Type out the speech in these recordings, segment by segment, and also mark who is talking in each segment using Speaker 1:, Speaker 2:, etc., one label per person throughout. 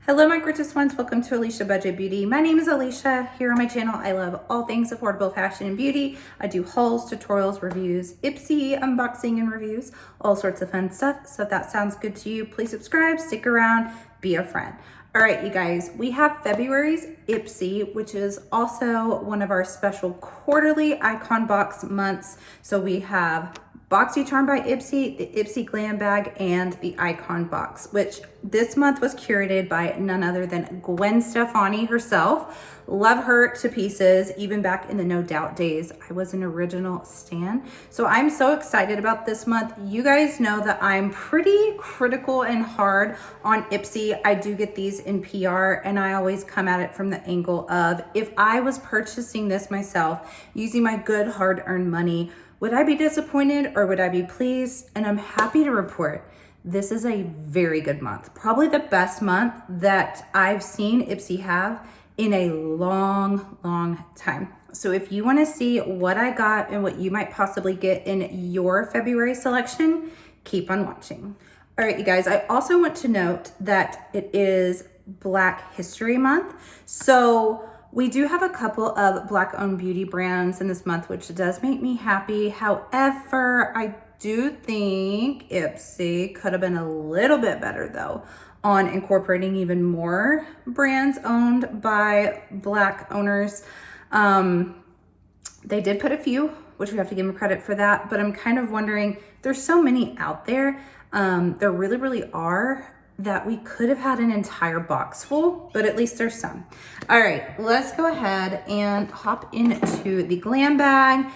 Speaker 1: Hello, my gorgeous ones. Welcome to Alicia Budget Beauty. My name is Alicia. Here on my channel, I love all things affordable fashion and beauty. I do hauls, tutorials, reviews, Ipsy, unboxing and reviews, all sorts of fun stuff. So if that sounds good to you, please subscribe, stick around, be a friend. All right, you guys, we have February's Ipsy, which is also one of our special quarterly icon box months. So we have Boxycharm by Ipsy, the Ipsy Glam Bag, and the Icon Box, which this month was curated by none other than Gwen Stefani herself. Love her to pieces. Even back in the No Doubt days, I was an original stan. So I'm so excited about this month. You guys know that I'm pretty critical and hard on Ipsy. I do get these in PR, and I always come at it from the angle of, if I was purchasing this myself using my good hard-earned money, would I be disappointed or would I be pleased? And I'm happy to report this is a very good month. Probably the best month that I've seen Ipsy have in a long, long time. So if you want to see what I got and what you might possibly get in your February selection, keep on watching. All right, you guys, I also want to note that it is Black History Month. So we do have a couple of Black-owned beauty brands in this month, which does make me happy. However, I do think Ipsy could have been a little bit better, though, on incorporating even more brands owned by Black owners. They did put a few, which we have to give them credit for that, but I'm kind of wondering, there's so many out there. There really, really are, that we could have had an entire box full, but at least there's some. All right, let's go ahead and hop into the Glam Bag,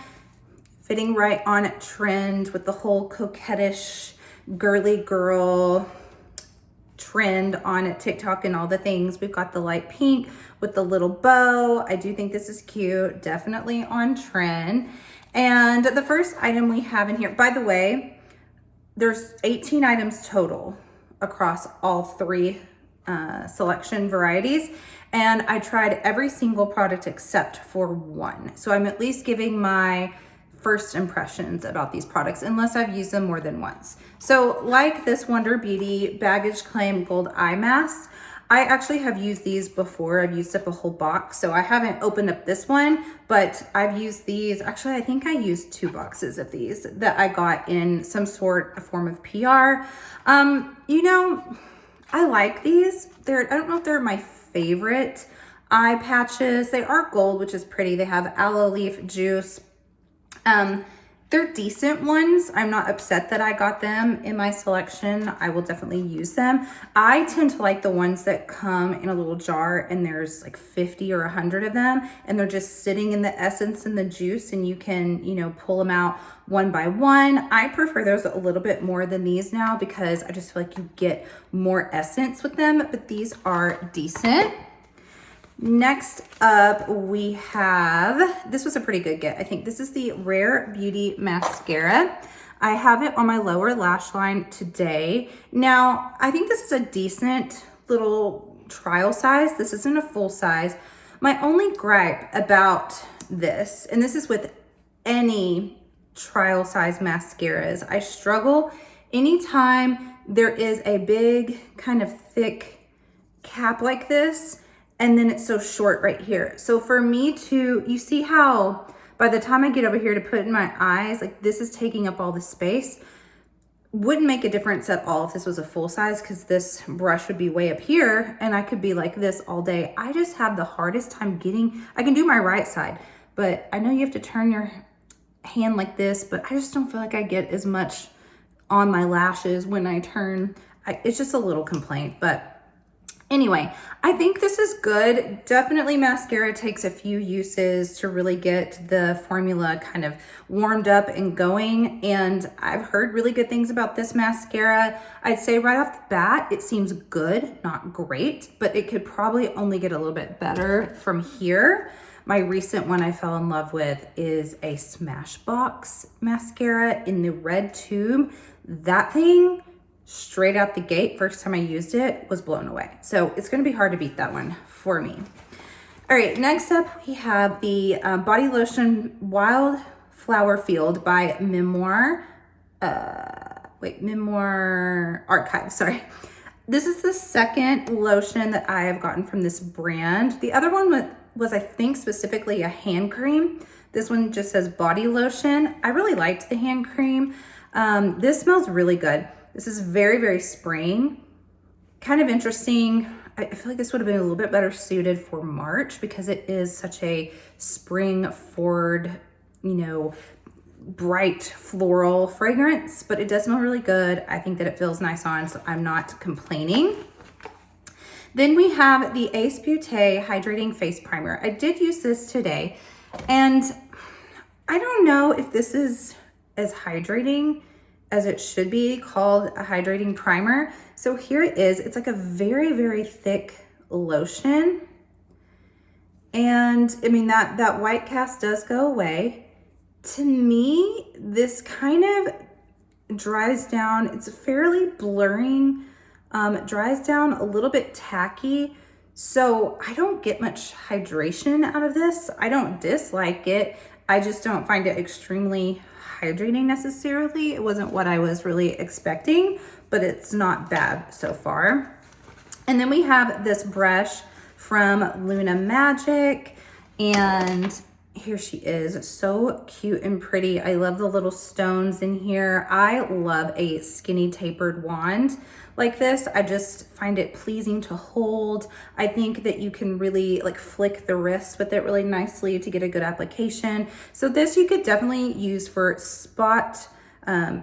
Speaker 1: fitting right on trend with the whole coquettish girly girl trend on TikTok and all the things. We've got the light pink with the little bow. I do think this is cute, definitely on trend. And the first item we have in here, by the way, there's 18 items total across all three selection varieties, and I tried every single product except for one. So I'm at least giving my first impressions about these products, unless I've used them more than once. So like this Wonder Beauty Baggage Claim Gold Eye Mask, I actually have used these before. I've used up a whole box, so I haven't opened up this one, but I've used these. Actually, I think I used 2 boxes of these that I got in some sort of form of PR. You know, I like these. I don't know if they're my favorite eye patches. They are gold, which is pretty. They have aloe leaf juice. They're decent ones. I'm not upset that I got them in my selection. I will definitely use them. I tend to like the ones that come in a little jar and there's like 50 or 100 of them, and they're just sitting in the essence and the juice, and you can, you know, pull them out one by one. I prefer those a little bit more than these now because I just feel like you get more essence with them, but these are decent. Next up, we have, this was a pretty good get. I think this is the Rare Beauty Mascara. I have it on my lower lash line today. Now, I think this is a decent little trial size. This isn't a full size. My only gripe about this, and this is with any trial size mascaras, I struggle anytime there is a big kind of thick cap like this, and then it's so short right here. So for me to, you see how by the time I get over here to put in my eyes, like this is taking up all the space. Wouldn't make a difference at all if this was a full size, because this brush would be way up here and I could be like this all day. I just have the hardest time getting, I can do my right side, but I know you have to turn your hand like this, but I just don't feel like I get as much on my lashes when I turn. It's just a little complaint, but anyway, I think this is good. Definitely mascara takes a few uses to really get the formula kind of warmed up and going. And I've heard really good things about this mascara. I'd say right off the bat, it seems good, not great, but it could probably only get a little bit better from here. My recent one I fell in love with is a Smashbox mascara in the red tube. That thing, straight out the gate, first time I used it, was blown away. So it's gonna be hard to beat that one for me. All right, next up we have the body lotion Wildflower Field by Memoir Archive, sorry. This is the second lotion that I have gotten from this brand. The other one was I think specifically a hand cream. This one just says body lotion. I really liked the hand cream. This smells really good. This is very, very spraying. Kind of interesting. I feel like this would have been a little bit better suited for March because it is such a spring forward, you know, bright floral fragrance, but it does smell really good. I think that it feels nice on, so I'm not complaining. Then we have the Ace Beauté Hydrating Face Primer. I did use this today, and I don't know if this is as hydrating as it should be, called a hydrating primer. So here it is. It's like a very, very thick lotion. And I mean, that white cast does go away. To me, this kind of dries down. It's fairly blurring. It dries down a little bit tacky. So I don't get much hydration out of this. I don't dislike it. I just don't find it extremely hydrating necessarily. It wasn't what I was really expecting, but it's not bad so far. And then we have this brush from Luna Magic, and here she is, so cute and pretty. I love the little stones in here. I love a skinny tapered wand like this. I just find it pleasing to hold. I think that you can really like flick the wrist with it really nicely to get a good application. So this you could definitely use for spot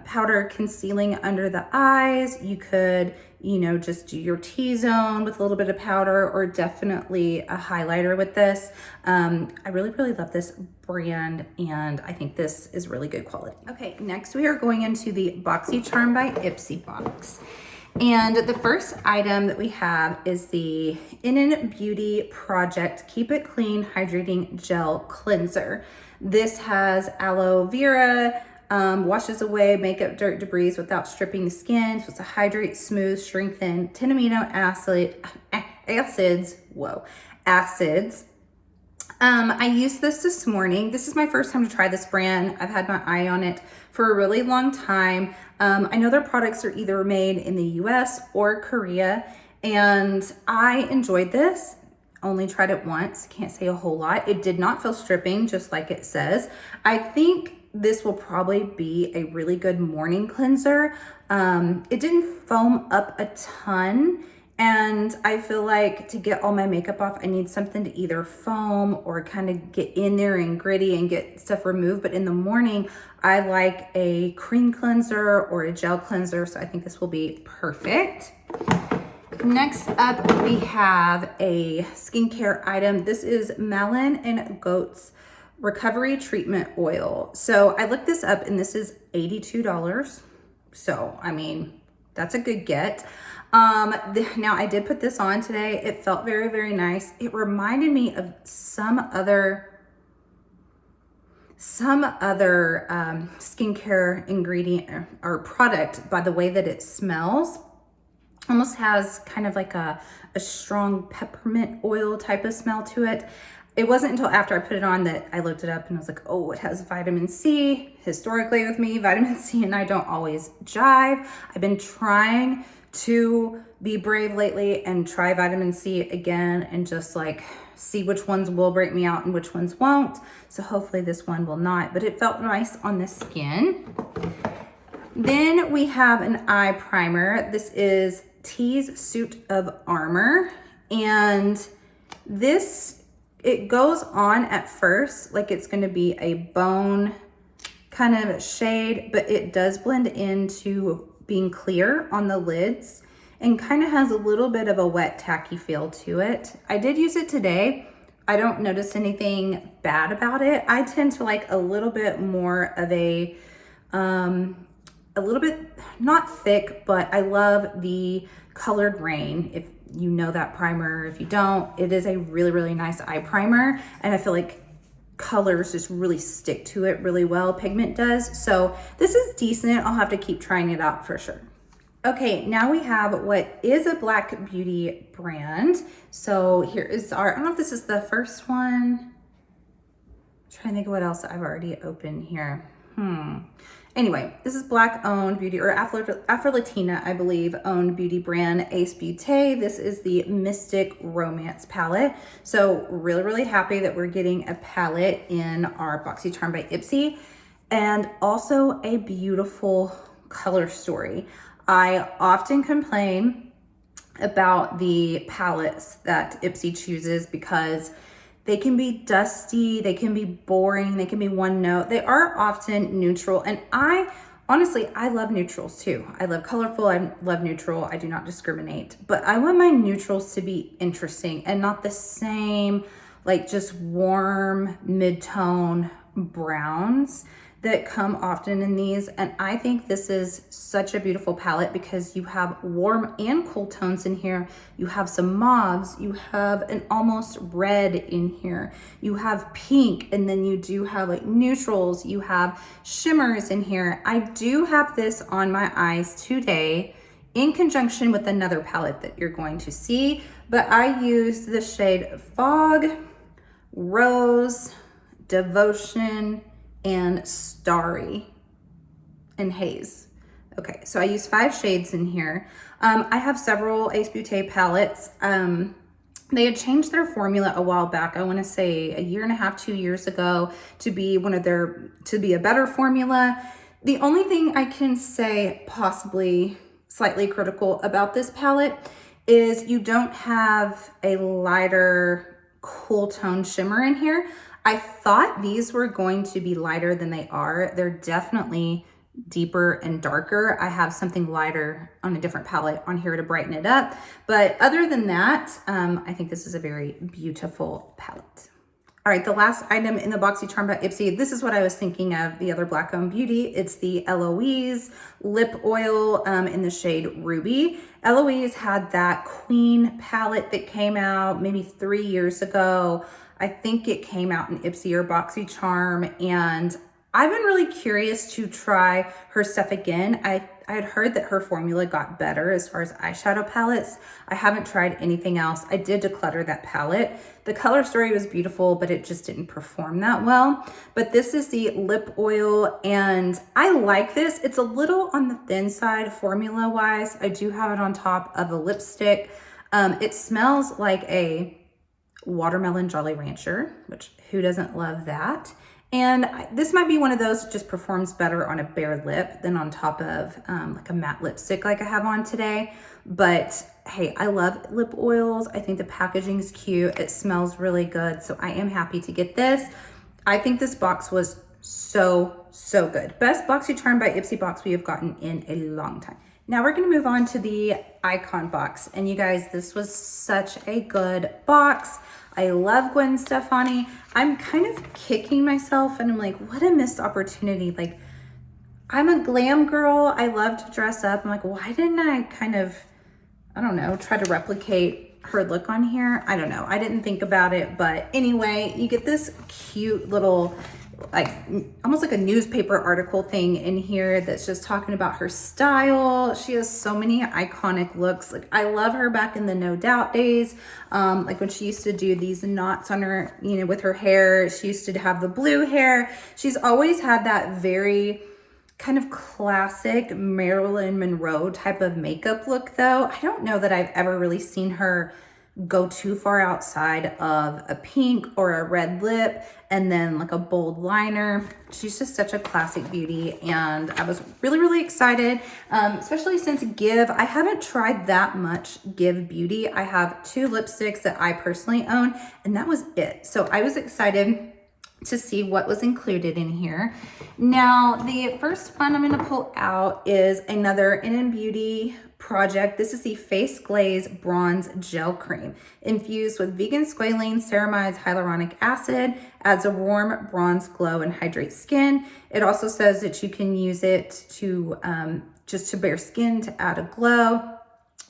Speaker 1: powder concealing under the eyes. You could, you know, just do your T-zone with a little bit of powder, or definitely a highlighter with this. I really, really love this brand, and I think this is really good quality. Okay, next we are going into the Boxycharm by Ipsy box. And the first item that we have is the Beauty Project Keep It Clean Hydrating Gel Cleanser. This has aloe vera, washes away makeup dirt debris without stripping the skin. So it's a hydrate, smooth, strengthen, 10 amino acids. I used this morning. This is my first time to try this brand. I've had my eye on it for a really long time. I know their products are either made in the US or Korea, and I enjoyed this. Only tried it once, can't say a whole lot. It did not feel stripping, just like it says. I think this will probably be a really good morning cleanser. It didn't foam up a ton, and I feel like to get all my makeup off, I need something to either foam or kind of get in there and gritty and get stuff removed. But in the morning, I like a cream cleanser or a gel cleanser, so I think this will be perfect. Next up, we have a skincare item. This is Malin and Goat's Recovery Treatment Oil. So I looked this up, and this is $82. So, I mean, that's a good get. Now I did put this on today. It felt very, very nice. It reminded me of some other skincare ingredient or product by the way that it smells. Almost has kind of like a strong peppermint oil type of smell to it. It wasn't until after I put it on that I looked it up and I was like, oh, it has vitamin C. Historically with me, vitamin C and I don't always jive. I've been trying to be brave lately and try vitamin C again and just like see which ones will break me out and which ones won't. So hopefully this one will not, but it felt nice on the skin. Then we have an eye primer. This is T's Suit of Armor, and this, it goes on at first like it's going to be a bone kind of shade, but it does blend into being clear on the lids and kind of has a little bit of a wet tacky feel to it. I did use it today. I don't notice anything bad about it. I tend to like a little bit more of a little bit, not thick, but I love the Colored Rain. If you know that primer, if you don't, it is a really, really nice eye primer. And I feel like colors just really stick to it really well. Pigment does. So this is decent. I'll have to keep trying it out for sure. Okay, now we have what is a Black Beauty brand. So here is our, I don't know if this is the first one. I'm trying to think of what else I've already opened here. Anyway, this is Black owned beauty, or Afro-Latina, I believe, owned beauty brand Ace Beauté. This is the Mystic Romance palette. So really happy that we're getting a palette in our Boxycharm by Ipsy, and also a beautiful color story. I often complain about the palettes that Ipsy chooses because they can be dusty, they can be boring, they can be one note. They are often neutral, and honestly, I love neutrals too. I love colorful, I love neutral, I do not discriminate. But I want my neutrals to be interesting and not the same, like just warm mid-tone browns that come often in these. And I think this is such a beautiful palette because you have warm and cool tones in here. You have some mauves, you have an almost red in here, you have pink, and then you do have like neutrals, you have shimmers in here. I do have this on my eyes today in conjunction with another palette that you're going to see, but I used the shade Fog, Rose, Devotion, and Starry, and Haze. Okay, so I used 5 shades in here. I have several Ace Beauté palettes. They had changed their formula a while back. I want to say a year and a half, 2 years ago, to be a better formula. The only thing I can say possibly slightly critical about this palette is you don't have a lighter cool tone shimmer in here. I thought these were going to be lighter than they are. They're definitely deeper and darker. I have something lighter on a different palette on here to brighten it up. But other than that, I think this is a very beautiful palette. All right, the last item in the Boxycharm by Ipsy, this is what I was thinking of the other Black owned beauty. It's the Eloise lip oil in the shade Ruby. Eloise had that Queen palette that came out maybe 3 years ago. I think it came out in Ipsy or Boxycharm, and I've been really curious to try her stuff again. I had heard that her formula got better as far as eyeshadow palettes. I haven't tried anything else. I did declutter that palette. The color story was beautiful, but it just didn't perform that well. But this is the lip oil, and I like this. It's a little on the thin side formula-wise. I do have it on top of a lipstick. It smells like a watermelon Jolly Rancher, which who doesn't love that? And this might be one of those that just performs better on a bare lip than on top of like a matte lipstick like I have on today. But hey, I love lip oils. I think the packaging is cute. It smells really good. So I am happy to get this. I think this box was so good. Best Boxycharm by Ipsy box we have gotten in a long time. Now we're gonna move on to the Icon box. And you guys, this was such a good box. I love Gwen Stefani. I'm kind of kicking myself and I'm like, what a missed opportunity. Like, I'm a glam girl. I love to dress up. I'm like, why didn't I kind of, I don't know, try to replicate her look on here? I don't know. I didn't think about it. But anyway, you get this cute little, like almost like a newspaper article thing in here that's just talking about her style. She has so many iconic looks. Like, I love her back in the No Doubt days. Like when she used to do these knots on her, you know, with her hair. She used to have the blue hair. She's always had that very kind of classic Marilyn Monroe type of makeup look though. I don't know that I've ever really seen her go too far outside of a pink or a red lip and then like a bold liner. She's just such a classic beauty, and I was really excited, especially since Give. I haven't tried that much Give beauty. I have 2 lipsticks that I personally own, and that was it. So I was excited to see what was included in here. Now, the first one I'm gonna pull out is another NM Beauty project. This is the Face Glaze Bronze Gel Cream, infused with vegan squalene, ceramides, hyaluronic acid, adds a warm bronze glow and hydrates skin. It also says that you can use it to just to bare skin to add a glow.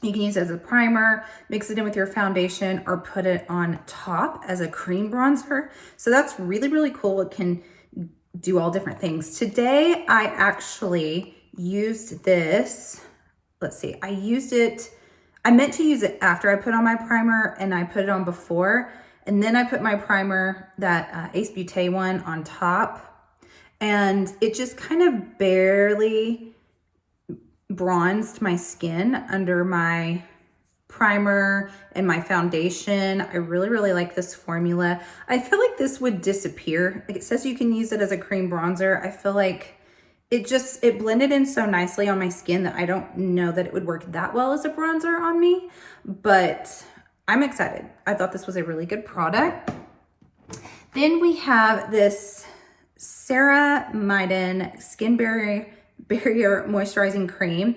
Speaker 1: You can use it as a primer, mix it in with your foundation, or put it on top as a cream bronzer. So that's really cool. It can do all different things. Today, I actually used this. Let's see, I meant to use it after I put on my primer, and I put it on before, and then I put my primer, that Ace Beauté one, on top. and it just kind of barely bronzed my skin under my primer and my foundation. I really, really like this formula. I feel like this would disappear. Like it says you can use it as a cream bronzer. I feel like it blended in so nicely on my skin that I don't know that it would work that well as a bronzer on me, but I'm excited. I thought this was a really good product. Then we have this Ceramiden Skin Barrier Moisturizing Cream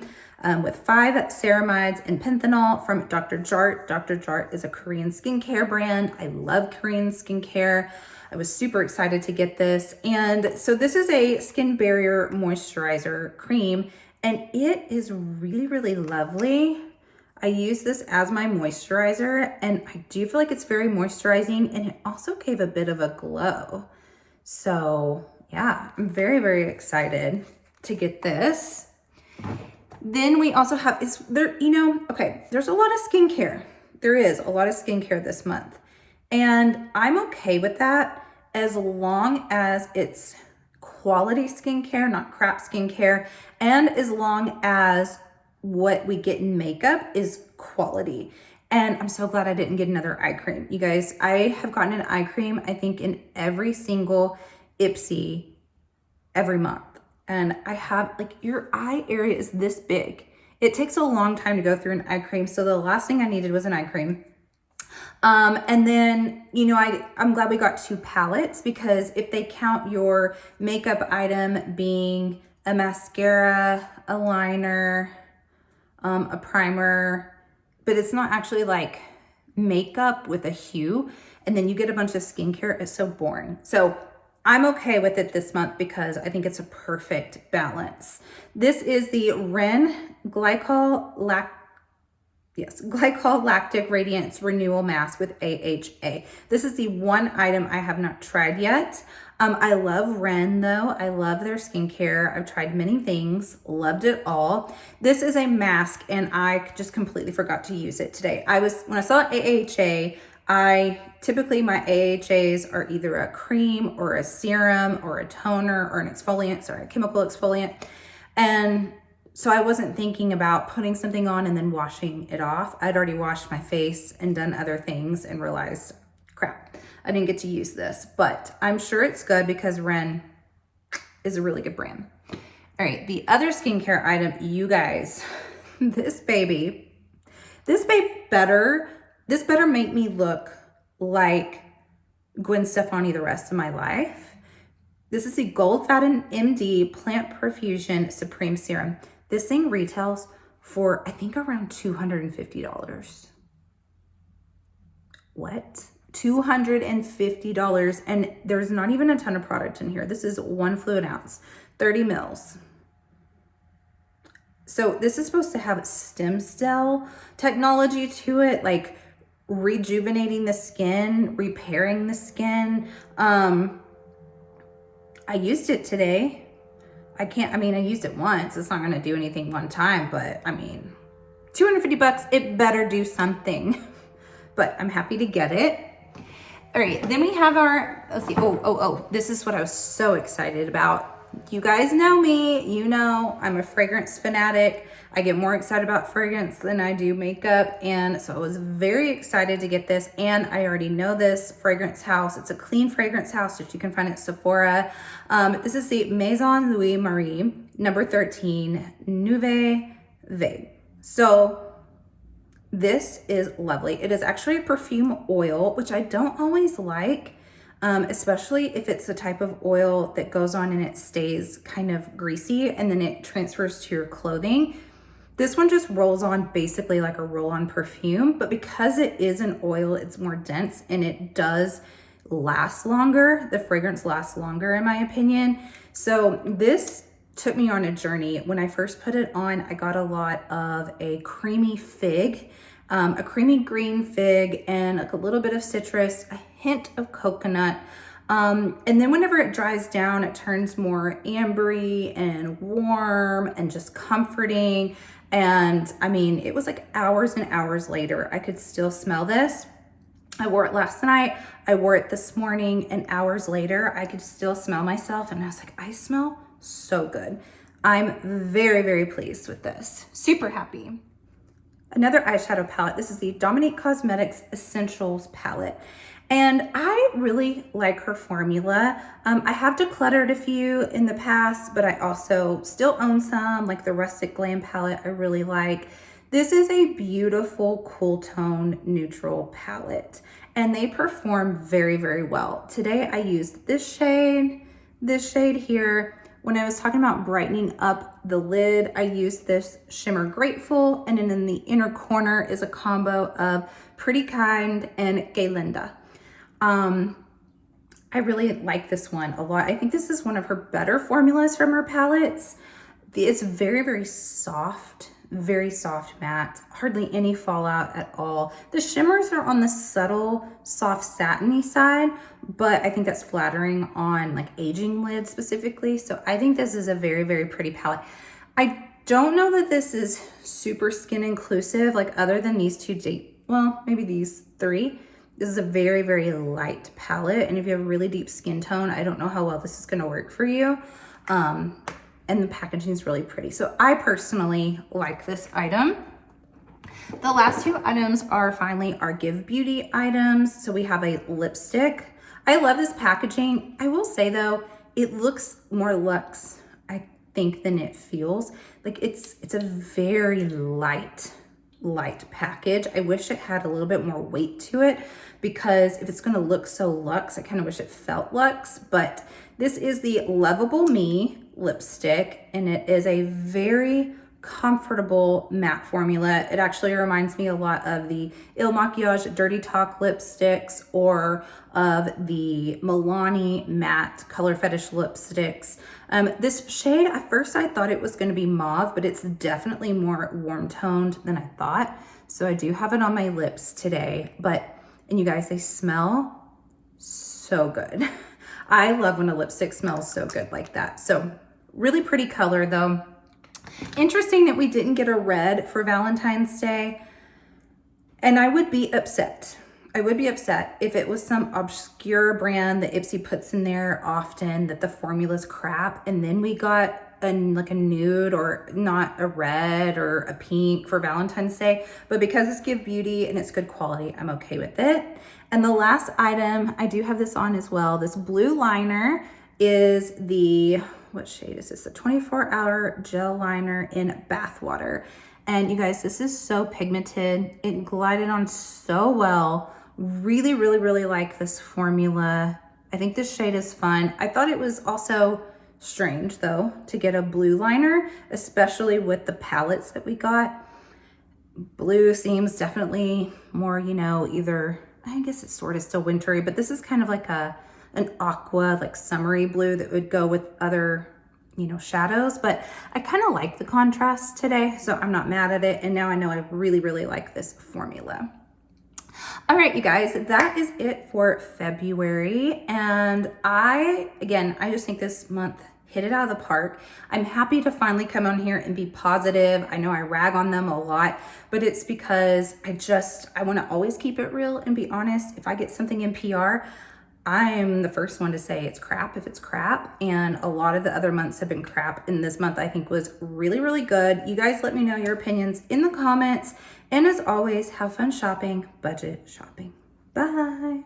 Speaker 1: with 5 ceramides and panthenol from Dr. Jart. Dr. Jart is a Korean skincare brand. I love Korean skincare. I was super excited to get this. And so this is a skin barrier moisturizer cream, and it is really, really lovely. I use this as my moisturizer, and I do feel like it's very moisturizing, and it also gave a bit of a glow. So yeah, I'm very, very excited to get this. Then we also have, there's a lot of skincare. There is a lot of skincare this month. And I'm okay with that as long as it's quality skincare, not crap skincare, and as long as what we get in makeup is quality. And I'm so glad I didn't get another eye cream. You guys, I have gotten an eye cream, I think, in every single Ipsy every month. And I have, like, your eye area is this big. It takes a long time to go through an eye cream. So the last thing I needed was an eye cream. And then, I'm glad we got 2 palettes, because if they count your makeup item being a mascara, a liner, a primer, but it's not actually like makeup with a hue, and then you get a bunch of skincare, it's so boring. So I'm okay with it this month because I think it's a perfect balance. This is the Ren Glycol Lactic Radiance Renewal Mask with AHA. This is the one item I have not tried yet. I love Ren though. I love their skincare. I've tried many things, loved it all. This is a mask, and I just completely forgot to use it today. When I saw AHA, typically my AHAs are either a cream or a serum or a toner or an exfoliant, sorry, a chemical exfoliant. And so I wasn't thinking about putting something on and then washing it off. I'd already washed my face and done other things and realized, crap, I didn't get to use this, but I'm sure it's good because Ren is a really good brand. All right, the other skincare item, you guys, this better make me look like Gwen Stefani the rest of my life. This is the Gold Fatten MD Plant Perfusion Supreme Serum. This thing retails for, I think, around $250. What? $250, and there's not even a ton of product in here. This is 1 fluid ounce, 30 mils. So this is supposed to have stem cell technology to it, like rejuvenating the skin, repairing the skin. I used it today. I used it once. It's not gonna do anything one time, but I mean, $250, it better do something. But I'm happy to get it. All right, then we have our, let's see, this is what I was so excited about. You guys know me, you know I'm a fragrance fanatic. I get more excited about fragrance than I do makeup, and so I was very excited to get this, and I already know this fragrance house. It's a clean fragrance house that you can find at Sephora. This is the Maison Louis Marie number 13 Nouvelle Vague. So this is lovely. It is actually a perfume oil, which I don't always like. Especially if it's the type of oil that goes on and it stays kind of greasy and then it transfers to your clothing. This one just rolls on basically like a roll-on perfume, but because it is an oil, it's more dense and it does last longer. The fragrance lasts longer in my opinion. So this took me on a journey. When I first put it on, I got a lot of a creamy fig, a creamy green fig, and like a little bit of citrus, a hint of coconut. And then whenever it dries down, it turns more ambery and warm and just comforting. And I mean, it was like hours and hours later, I could still smell this. I wore it last night, I wore it this morning, and hours later, I could still smell myself, and I was like, I smell so good. I'm very, very pleased with this. Super happy. Another eyeshadow palette. This is the Dominique Cosmetics Essentials palette. And I really like her formula. I have decluttered a few in the past, but I also still own some, like the Rustic Glam palette I really like. This is a beautiful cool tone neutral palette, and they perform very, very well. Today I used this shade here. When I was talking about brightening up the lid, I used this Shimmer Grateful, and then in the inner corner is a combo of Pretty Kind and Galinda. I really like this one a lot. I think this is one of her better formulas from her palettes. It's very, very soft matte, hardly any fallout at all. The shimmers are on the subtle, soft satiny side, but I think that's flattering on like aging lids specifically. So I think this is a very, very pretty palette. I don't know that this is super skin inclusive, like other than these two, well, maybe these three. This is a very, very light palette. And if you have a really deep skin tone, I don't know how well this is gonna work for you. And the packaging is really pretty. So I personally like this item. The last two items are finally our Give Beauty items. So we have a lipstick. I love this packaging. I will say though, it looks more luxe, I think, than it feels. Like it's a very light package. I wish it had a little bit more weight to it, because if it's gonna look so luxe, I kind of wish it felt luxe. But this is the Lovable Me lipstick, and it is a very comfortable matte formula. It actually reminds me a lot of the Il Makiage Dirty Talk lipsticks, or of the Milani matte Color Fetish lipsticks. This shade, at first I thought it was going to be mauve, but it's definitely more warm toned than I thought. So I do have it on my lips today, and you guys, they smell so good. I love when a lipstick smells so good like that. So really pretty color though. Interesting that we didn't get a red for Valentine's Day. And I would be upset. I would be upset if it was some obscure brand that Ipsy puts in there often, that the formula's crap, and then we got like a nude or not a red or a pink for Valentine's Day. But because it's Give Beauty and it's good quality, I'm okay with it. And the last item, I do have this on as well. This blue liner is the, what shade is this? The 24-hour gel liner in Bathwater. And you guys, this is so pigmented. It glided on so well. Really, really, really like this formula. I think this shade is fun. I thought it was also strange though to get a blue liner, especially with the palettes that we got. Blue seems definitely more, you know, either, I guess it's sort of still wintry, but this is kind of like an aqua, like summery blue that would go with other, you know, shadows. But I kind of like the contrast today, so I'm not mad at it. And now I know I really, really like this formula. All right, you guys, that is it for February. And I just think this month hit it out of the park. I'm happy to finally come on here and be positive. I know I rag on them a lot, but it's because I want to always keep it real and be honest. If I get something in PR, I'm the first one to say it's crap if it's crap. And a lot of the other months have been crap. And this month I think was really, really good. You guys let me know your opinions in the comments. And as always, have fun shopping, budget shopping. Bye.